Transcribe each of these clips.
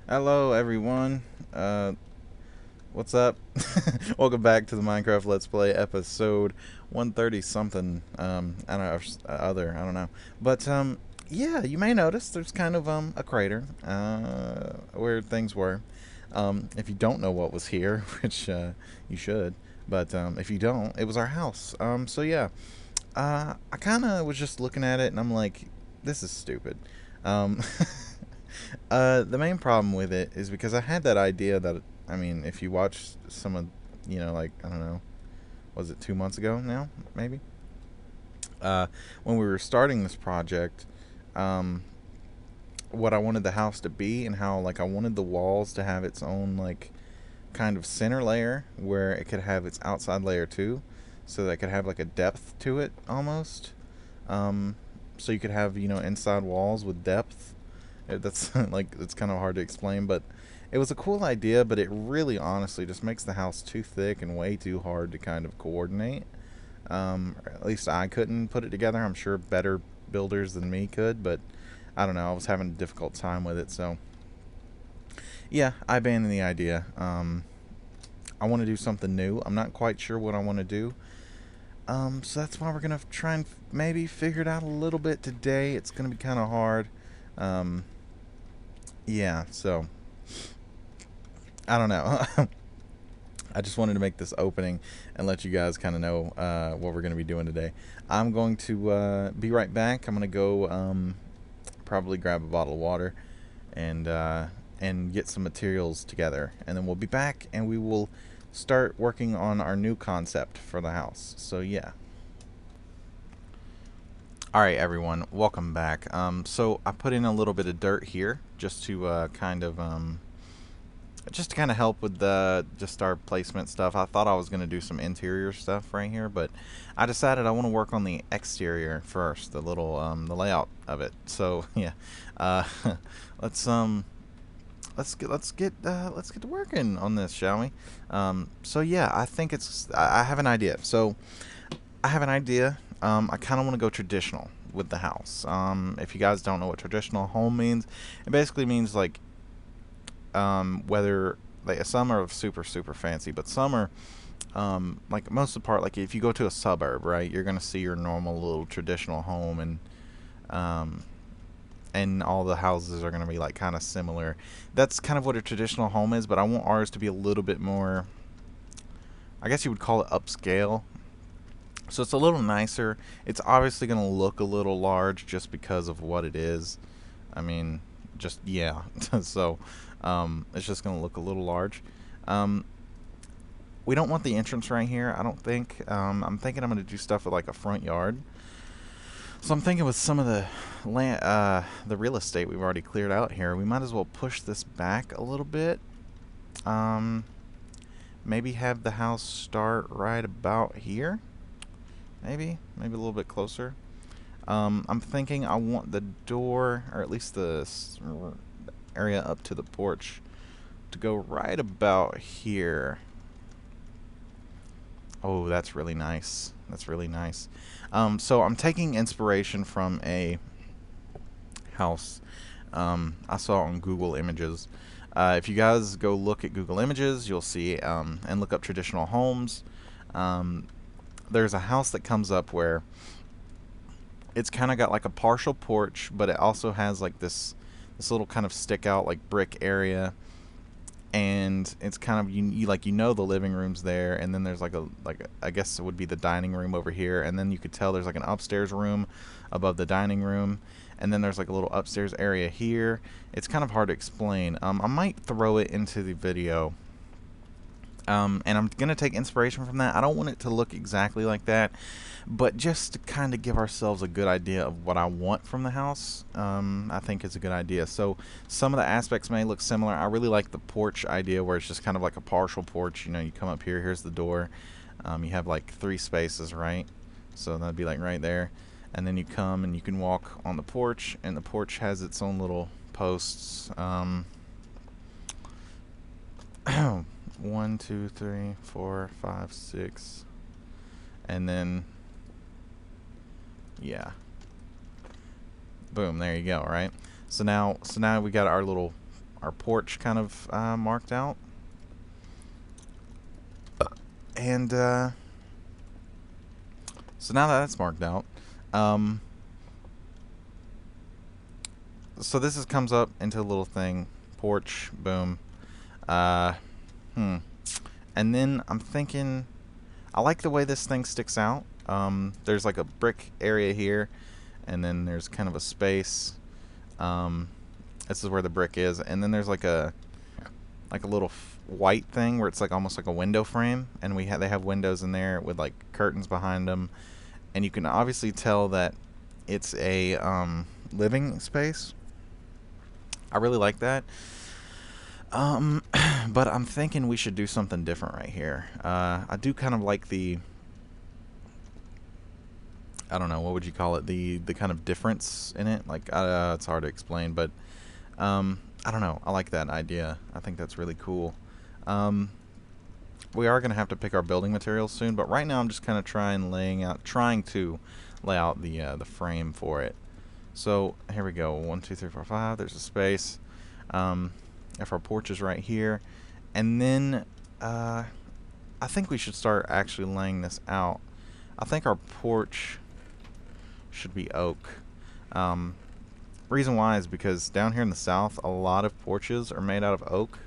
Hello, everyone. What's up? Welcome back to the Minecraft Let's Play episode 130 something. I don't know, I don't know. But, yeah, you may notice there's kind of, a crater, where things were. If you don't know what was here, which, you should, but, if you don't, it was our house. So yeah, I kind of was just looking at it and I'm like, this is stupid. Um, the main problem with it is because I had that idea that, I mean, if you watch some of, like, I don't know, was it 2 months ago now, maybe? Uh, when we were starting this project, um, what I wanted the house to be and how, like, I wanted the walls to have its own, like, kind of center layer where it could have its outside layer too, so that it could have, like, a depth to it almost. Um, so you could have, inside walls with depth. That's like it's kind of hard to explain, but it was a cool idea. But it really, honestly, just makes the house too thick and way too hard to kind of coordinate. At least I couldn't put it together. I'm sure better builders than me could, but I don't know. I was having a difficult time with it, so yeah, I abandoned the idea. I want to do something new. I'm not quite sure what I want to do. So that's why we're gonna try and maybe figure it out a little bit today. It's gonna be kind of hard. Um, yeah, so I don't know. I just wanted to make this opening and let you guys kind of know what we're going to be doing today. I'm going to be right back. I'm going to go probably grab a bottle of water and get some materials together, and then we'll be back and we will start working on our new concept for the house. So yeah. All right, everyone, welcome back. So I put in a little bit of dirt here just to help with the just our placement stuff. I thought I was going to do some interior stuff right here, but I decided I want to work on the exterior first, the layout of it. So yeah, uh, let's let's get to working on this, shall we? So yeah, I think I have an idea. So I have an idea. I kind of want to go traditional with the house. If you guys don't know what traditional home means, it basically means like whether like some are super fancy, but some are like most of the part, like if you go to a suburb, right, you're gonna see your normal little traditional home, um, and all the houses are gonna be like kind of similar. That's kind of what a traditional home is, but I want ours to be a little bit more. I guess you would call it upscale. So it's a little nicer. It's obviously gonna look a little large just because of what it is. I mean, just yeah. So it's just gonna look a little large. Um, we don't want the entrance right here. I don't think. I'm thinking I'm gonna do stuff with like a front yard. So I'm thinking with some of the land, the real estate we've already cleared out here, we might as well push this back a little bit. Um, maybe have the house start right about here. Maybe a little bit closer. I'm thinking I want the door, or at least the area up to the porch, to go right about here. Oh, that's really nice. That's really nice. So I'm taking inspiration from a house I saw on Google Images. If you guys go look at Google Images, you'll see and look up traditional homes. Um, there's a house that comes up where it's kind of got like a partial porch, but it also has like this little kind of stick out like brick area, and it's kind of the living room's there, and then there's I guess it would be the dining room over here, and then you could tell there's like an upstairs room above the dining room, and then there's like a little upstairs area here. It's kind of hard to explain. I might throw it into the video, and I'm going to take inspiration from that. I don't want it to look exactly like that, but just to kind of give ourselves a good idea of what I want from the house, I think it's a good idea. So some of the aspects may look similar. I really like the porch idea where it's just kind of like a partial porch. You come up here, here's the door. You have like 3 spaces, right? So that'd be like right there. And then you come and you can walk on the porch, and the porch has its own little posts. 1, 2, 3, 4, 5, 6, and then yeah, boom, there you go, right? So now we got our little our porch kind of marked out. And so now that that's marked out, so this comes up into a little thing, porch, boom. And then I'm thinking, I like the way this thing sticks out. There's like a brick area here, and then there's kind of a space. This is where the brick is, and then there's like a little white thing where it's like almost like a window frame, and they have windows in there with like curtains behind them, and you can obviously tell that it's a living space. I really like that. But I'm thinking we should do something different right here. I do kind of like the, I don't know, what would you call it? The kind of difference in it. Like, it's hard to explain, but I don't know. I like that idea. I think that's really cool. We are going to have to pick our building materials soon, but right now I'm just kind of trying to lay out the frame for it. So here we go. 1, 2, 3, 4, 5. There's a space. If our porch is right here, and then I think we should start actually laying this out. I think our porch should be oak. Reason why is because down here in the south, a lot of porches are made out of oak,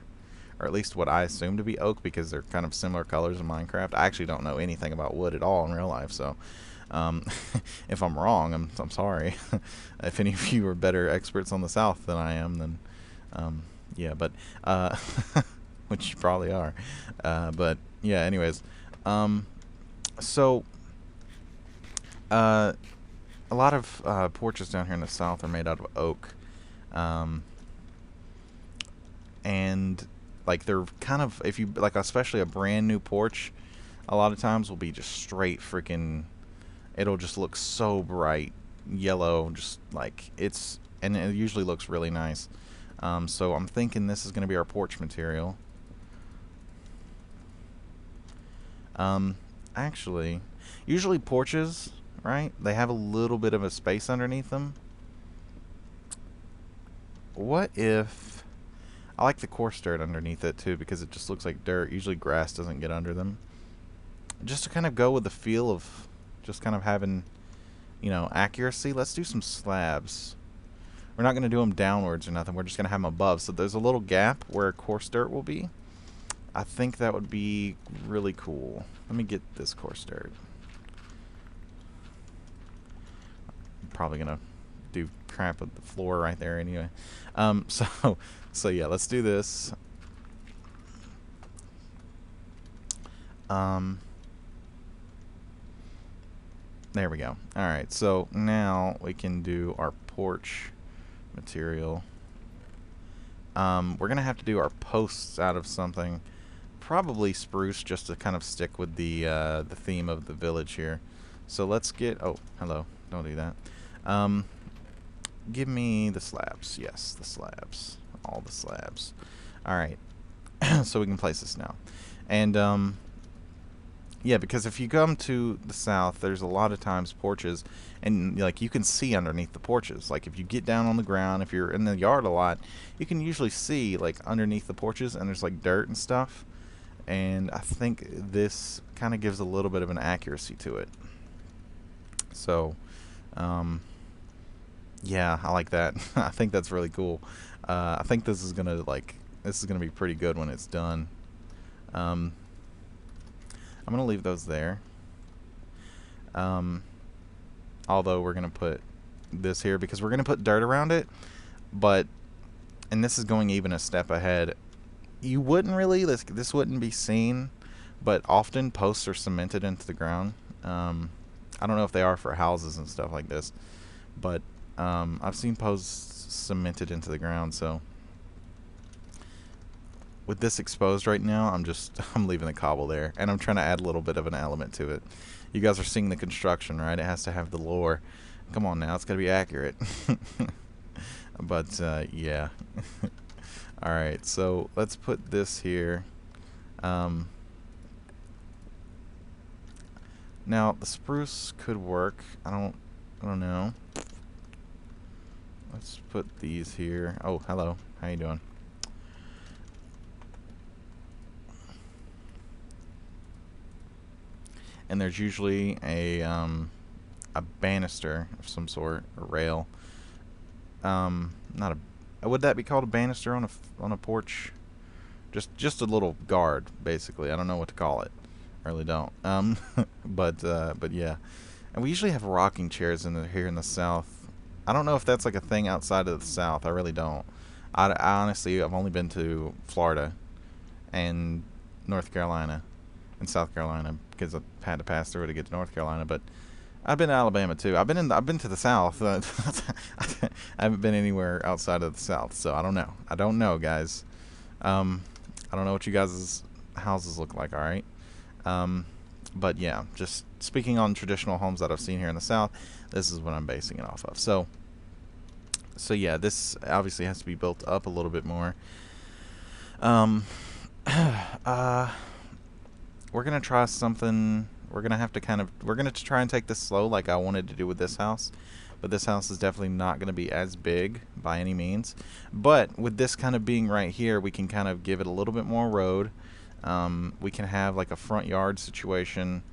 or at least what I assume to be oak, because they're kind of similar colors in Minecraft. I actually don't know anything about wood at all in real life, so if I'm wrong, I'm sorry. If any of you are better experts on the south than I am, then yeah, but which you probably are. But yeah, anyways, so a lot of porches down here in the south are made out of oak, and like they're kind of, if you like, especially a brand new porch, a lot of times will be just straight freaking, it'll just look so bright yellow, just like and it usually looks really nice. So I'm thinking this is going to be our porch material. Actually, usually porches, right, they have a little bit of a space underneath them. What if, I like the coarse dirt underneath it too, because it just looks like dirt. Usually grass doesn't get under them. Just to kind of go with the feel of just kind of having, you know, accuracy, let's do some slabs. We're not going to do them downwards or nothing. We're just going to have them above. So there's a little gap where coarse dirt will be. I think that would be really cool. Let me get this coarse dirt. I'm probably going to do crap with the floor right there anyway. So yeah, let's do this. There we go. Alright, so now we can do our porch material. We're going to have to do our posts out of something. Probably spruce, just to kind of stick with the theme of the village here. So let's get, oh, hello, don't do that. Give me the slabs. Yes, the slabs. All the slabs. Alright, so we can place this now. And, yeah, because if you come to the south, there's a lot of times porches, and like you can see underneath the porches. Like if you get down on the ground, if you're in the yard a lot, you can usually see like underneath the porches, and there's like dirt and stuff. And I think this kind of gives a little bit of an accuracy to it. So, yeah, I like that. I think that's really cool. I think this is gonna be pretty good when it's done. I'm gonna leave those there. Although we're gonna put this here because we're gonna put dirt around it, and this is going even a step ahead. You wouldn't really, this wouldn't be seen, but often posts are cemented into the ground. I don't know if they are for houses and stuff like this, but I've seen posts cemented into the ground. So with this exposed right now, I'm leaving the cobble there, and I'm trying to add a little bit of an element to it. You guys are seeing the construction, right? It has to have the lore. Come on now, it's gotta be accurate. But yeah. Alright, so let's put this here. Now the spruce could work. I don't know. Let's put these here. Oh, hello. How you doing? and there's usually a banister of some sort, a rail. Not a. Would that be called a banister on a porch? Just a little guard, basically. I don't know what to call it. I really don't. But yeah. And we usually have rocking chairs here in the South. I don't know if that's like a thing outside of the South. I really don't. I honestly, I've only been to Florida and North Carolina and South Carolina because I had to pass through to get to North Carolina. But I've been to Alabama too. I've been to the South. I haven't been anywhere outside of the South, so I don't know. I don't know, guys. I don't know what you guys' houses look like. All right. But yeah, just speaking on traditional homes that I've seen here in the South, this is what I'm basing it off of. So yeah, this obviously has to be built up a little bit more. Uh, we're gonna try something. We're gonna have to we're gonna try and take this slow, like I wanted to do with this house. But this house is definitely not gonna be as big by any means. But with this kind of being right here, we can kind of give it a little bit more road. We can have like a front yard situation.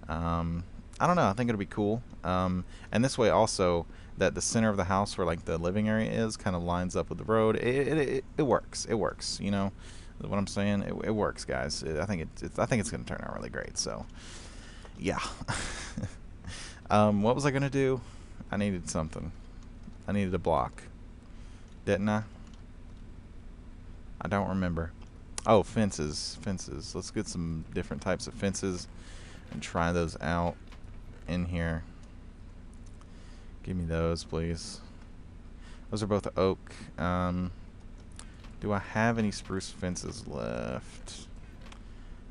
I don't know. I think it'll be cool. And this way also, that the center of the house where like the living area is kind of lines up with the road. It works. It works. You know what I'm saying? It works, guys. I think I think it's gonna turn out really great. So yeah. What was I gonna do? I needed something. I needed a block, didn't I? I don't remember. Oh, fences. Fences. Let's get some different types of fences and try those out in here. Give me those, please. Those are both oak. Do I have any spruce fences left?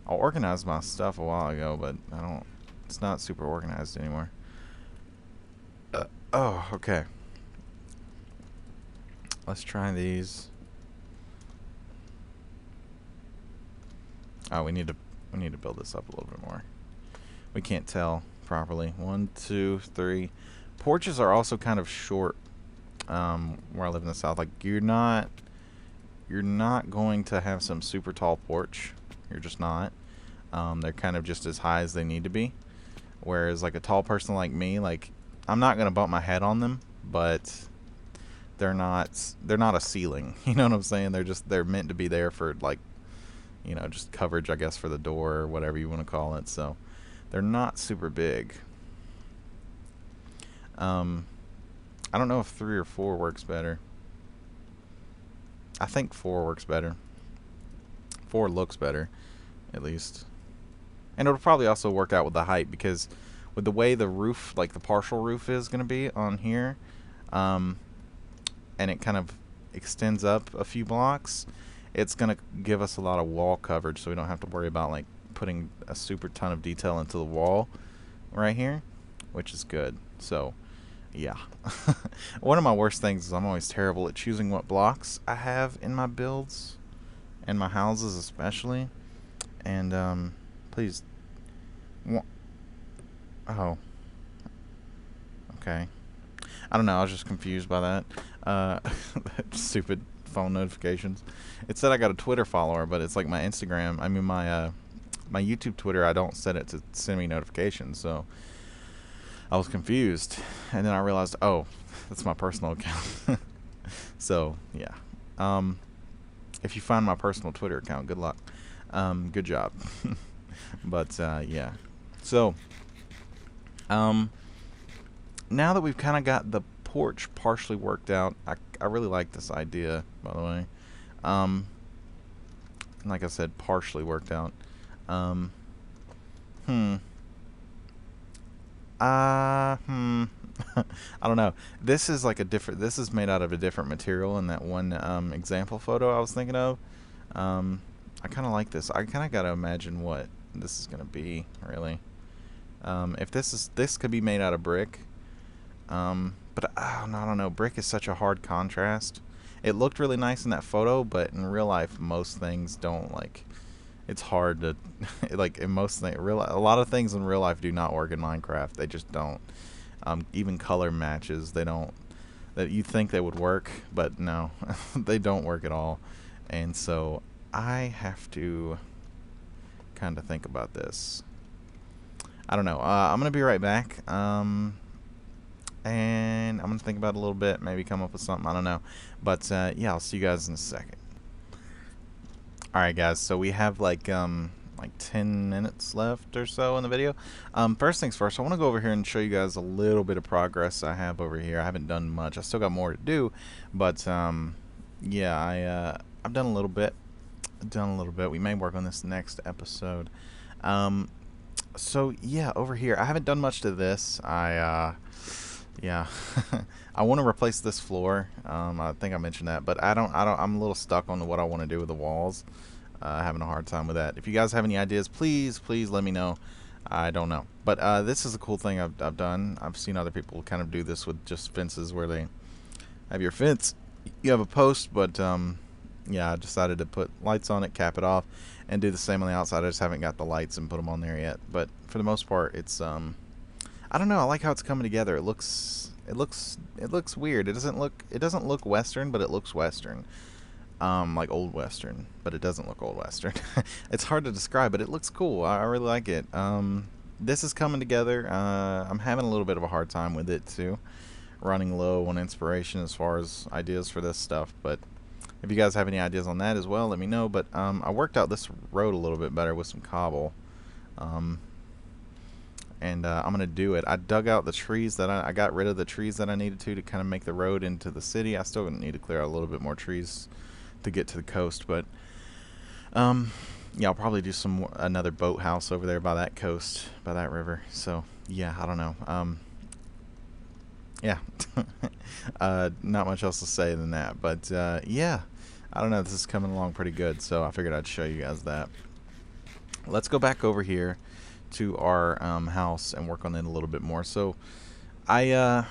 I organized my stuff a while ago, but I don't. It's not super organized anymore. Oh, okay. Let's try these. Oh, we need to build this up a little bit more. We can't tell properly. 1, 2, 3. Porches are also kind of short. Where I live in the South, like you're not going to have some super tall porch. You're just not. They're kind of just as high as they need to be. Whereas like a tall person like me, like I'm not gonna bump my head on them, but they're not a ceiling. You know what I'm saying? They're meant to be there for like, you know, just coverage, I guess, for the door or whatever you want to call it. So they're not super big. I don't know if 3 or 4 works better. I think 4 works better. 4 looks better, at least. And it'll probably also work out with the height, because with the way the roof, like the partial roof is going to be on here, and it kind of extends up a few blocks, it's going to give us a lot of wall coverage, so we don't have to worry about like putting a super ton of detail into the wall right here, which is good. So yeah. One of my worst things is I'm always terrible at choosing what blocks I have in my builds, and my houses especially. And please. Oh. Okay. I don't know. I was just confused by that. Stupid phone notifications. It said I got a Twitter follower, but it's like my Instagram. I mean my YouTube Twitter. I don't set it to send me notifications, so I was confused, and then I realized, oh, that's my personal account. So yeah. If you find my personal Twitter account, good luck. Good job. But yeah. So now that we've kind of got the porch partially worked out, I really like this idea, by the way. Like I said, partially worked out. I don't know. This is like this is made out of a different material in that one example photo I was thinking of. I kind of like this. I kind of got to imagine what this is going to be, really. If this could be made out of brick. But I don't know. Brick is such a hard contrast. It looked really nice in that photo, but in real life, most things don't, like, it's hard to, like, in most things, a lot of things in real life do not work in Minecraft. They just don't. Even color matches, they don't, that you think they would work, but no, they don't work at all. And so I have to kind of think about this. I don't know. I'm gonna be right back. And I'm gonna think about it a little bit, maybe come up with something. I don't know, but yeah, I'll see you guys in a second. All right, guys. So we have like 10 minutes left or so in the video. First things first, I want to go over here and show you guys a little bit of progress I have over here. I haven't done much. I still got more to do, but yeah, I've done a little bit. We may work on this next episode. So yeah, over here, I haven't done much to this. Yeah, I want to replace this floor. I think I mentioned that, but I don't. I'm a little stuck on what I want to do with the walls. Having a hard time with that. If you guys have any ideas, please let me know. I don't know, but this is a cool thing I've done. I've seen other people kind of do this with just fences, where they have your fence, you have a post, but yeah, I decided to put lights on it, cap it off, and do the same on the outside. I just haven't got the lights and put them on there yet, but for the most part, it's I don't know. I like how it's coming together. It looks weird. It doesn't look Western, but it looks Western. Like old Western, but it doesn't look old Western. It's hard to describe, but it looks cool. I really like it. This is coming together. I'm having a little bit of a hard time with it too. Running low on inspiration as far as ideas for this stuff, but if you guys have any ideas on that as well, let me know. But I worked out this road a little bit better with some cobble. And I'm gonna do it. I dug out the trees that I got rid of the trees that I needed to kind of make the road into the city. I still need to clear out a little bit more trees to get to the coast, but yeah, I'll probably do another boathouse over there by that coast, by that river. So yeah, I don't know. Yeah, not much else to say than that, but yeah, I don't know. This is coming along pretty good, so I figured I'd show you guys that. Let's go back over here to our house and work on it a little bit more. So I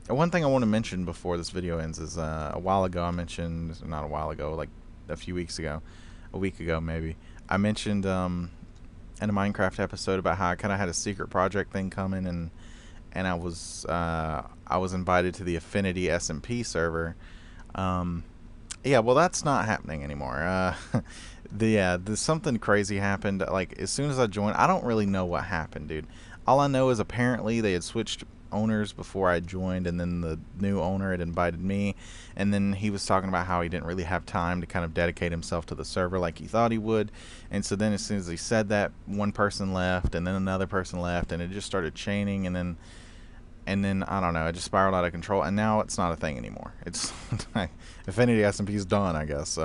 one thing I want to mention before this video ends is a while ago I mentioned, not a while ago, like a few weeks ago, a week ago maybe, I mentioned in a Minecraft episode about how I kind of had a secret project thing coming, and I was invited to the Affinity SMP server. Yeah, well, that's not happening anymore. There's something crazy happened. Like, as soon as I joined, I don't really know what happened, dude. All I know is apparently they had switched owners before I joined, and then the new owner had invited me, and then he was talking about how he didn't really have time to kind of dedicate himself to the server like he thought he would. And so then as soon as he said that, one person left, and then another person left, and it just started chaining, and then I don't know, it just spiraled out of control, and now it's not a thing anymore. It's Affinity SMP is done, I guess.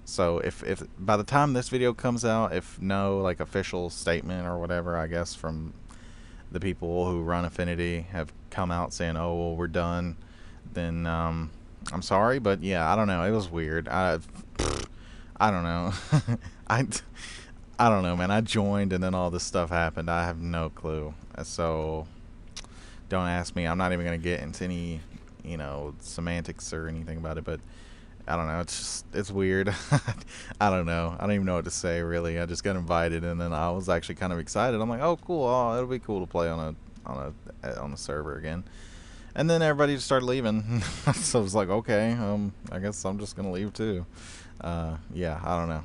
So if by the time this video comes out, if no like official statement or whatever, I guess, from the people who run Affinity have come out saying, oh well, we're done, then I'm sorry, but yeah, I don't know, it was weird. I don't know. I don't know, man. I joined and then all this stuff happened. I have no clue. So don't ask me. I'm not even going to get into any, semantics or anything about it, but I don't know. It's weird. I don't know. I don't even know what to say, really. I just got invited, and then I was actually kind of excited. I'm like, oh, cool. Oh, it'll be cool to play on a server again. And then everybody just started leaving. So I was like, okay, I guess I'm just going to leave too. Yeah, I don't know.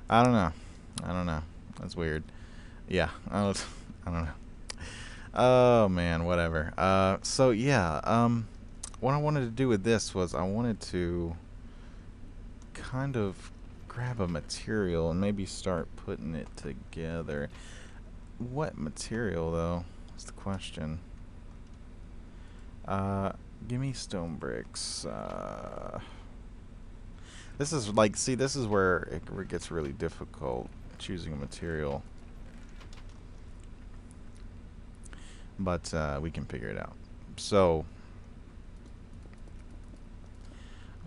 I don't know. That's weird. Yeah, I don't know. Oh man, whatever. So yeah, what I wanted to do with this was I wanted to kind of grab a material and maybe start putting it together. What material though? That's the question. Give me stone bricks. This is like, see, this is where it gets really difficult choosing a material. But we can figure it out. So,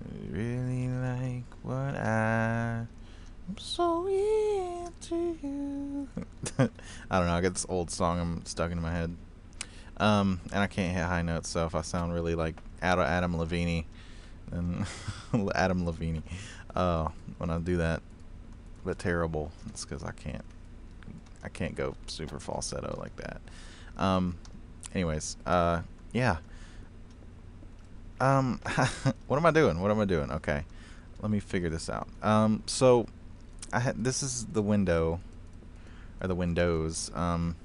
I really like what I'm so into you. I don't know, I got this old song I'm stuck into my head. And I can't hit high notes, so if I sound really like Adam Levine, then Adam Levine, when I do that, but terrible, it's because I can't go super falsetto like that. Anyways, yeah. What am I doing? Okay, let me figure this out. So this is the window or the windows. Or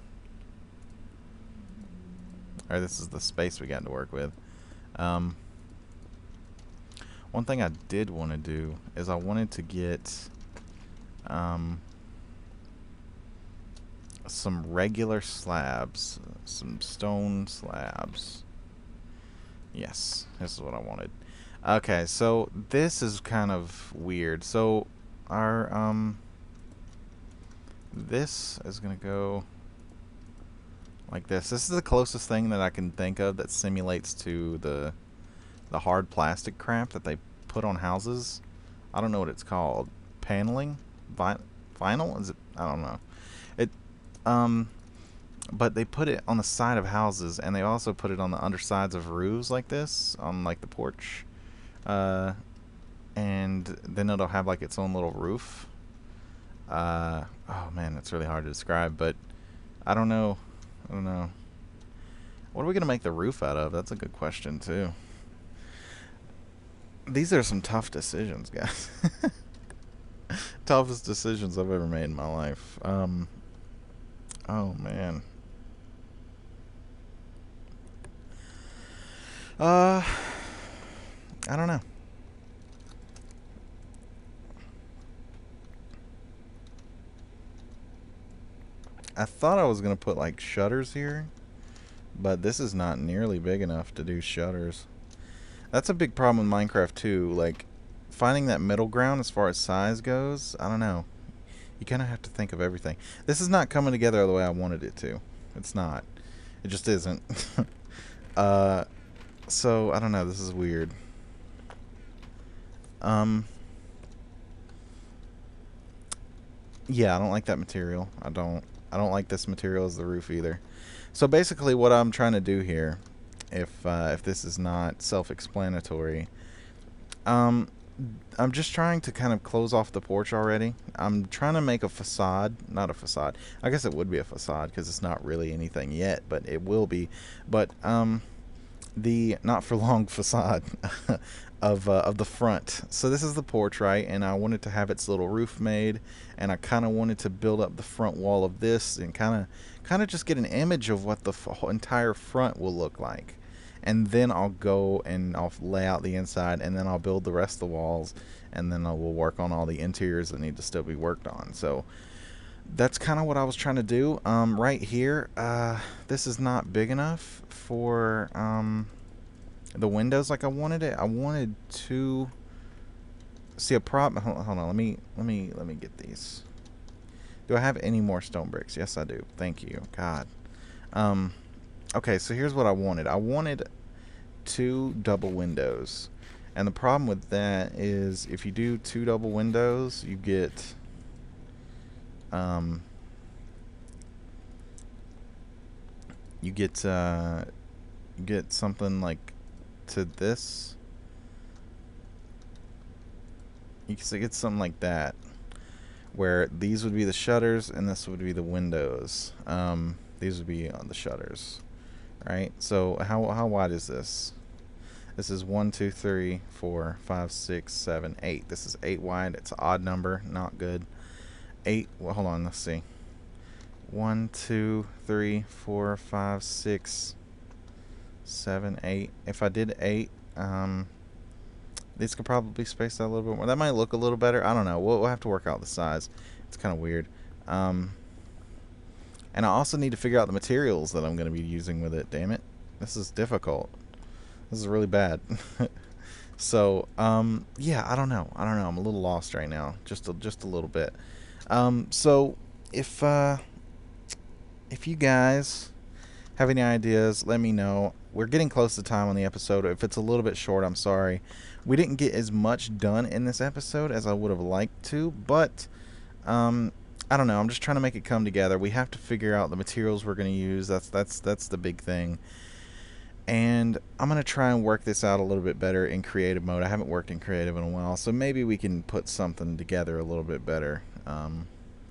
this is the space we got to work with. One thing I did want to do is I wanted to get some regular slabs, some stone slabs. Yes, this is what I wanted. Okay, so this is kind of weird. So our this is gonna go like this. This is the closest thing that I can think of that simulates to the hard plastic crap that they put on houses. I don't know what it's called. Paneling? Vinyl? Is it? I don't know. It but they put it on the side of houses, and they also put it on the undersides of roofs like this, on like the porch. And then it'll have like its own little roof. Oh man, it's really hard to describe, but I don't know. What are we gonna make the roof out of? That's a good question too. These are some tough decisions, guys. Toughest decisions I've ever made in my life. Oh man. I don't know. I thought I was gonna put like shutters here, but this is not nearly big enough to do shutters. That's a big problem with Minecraft too, like finding that middle ground as far as size goes. I don't know. You kind of have to think of everything. This is not coming together the way I wanted it to. It's not. It just isn't. So I don't know. This is weird. Yeah, I don't like that material. I don't like this material as the roof either. So basically, what I'm trying to do here, if this is not self-explanatory, I'm just trying to kind of close off the porch already. I'm trying to make a facade, not a facade. I guess it would be a facade because it's not really anything yet, but it will be. But the not for long facade of the front. So this is the porch, right? And I wanted to have its little roof made, and I kind of wanted to build up the front wall of this and kind of just get an image of what the entire front will look like. And then I'll go and I'll lay out the inside, and then I'll build the rest of the walls, and then we'll work on all the interiors that need to still be worked on. So that's kind of what I was trying to do. Right here, this is not big enough for the windows like I wanted it. I wanted to see a problem. Hold on. Let me get these. Do I have any more stone bricks? Yes, I do. Thank you. God. Okay, so here's what I wanted. I wanted 2 double windows. And the problem with that is if you do 2 double windows, you get you get something like to this. You can get something like that, where these would be the shutters and this would be the windows. These would be on the shutters, right? So how wide is this? This is 1, 2, 3, 4, 5, 6, 7, 8. This is 8 wide. It's an odd number, not good. 8. Well, hold on. Let's see. 1, 2, 3, 4, 5, 6, 7, 8. If I did 8, these could probably be spaced out a little bit more. That might look a little better. I don't know. We'll have to work out the size. It's kind of weird. And I also need to figure out the materials that I'm going to be using with it. Damn it. This is difficult. This is really bad. So, yeah, I don't know. I'm a little lost right now. Just a little bit. So, if you guys have any ideas, let me know. We're getting close to time on the episode. If it's a little bit short, I'm sorry. We didn't get as much done in this episode as I would have liked to, but I don't know. I'm just trying to make it come together. We have to figure out the materials we're going to use. That's the big thing. And I'm going to try and work this out a little bit better in creative mode. I haven't worked in creative in a while, so maybe we can put something together a little bit better.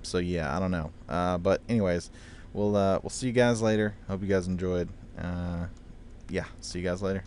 So yeah, I don't know. But anyways, we'll see you guys later. Hope you guys enjoyed. Yeah, see you guys later.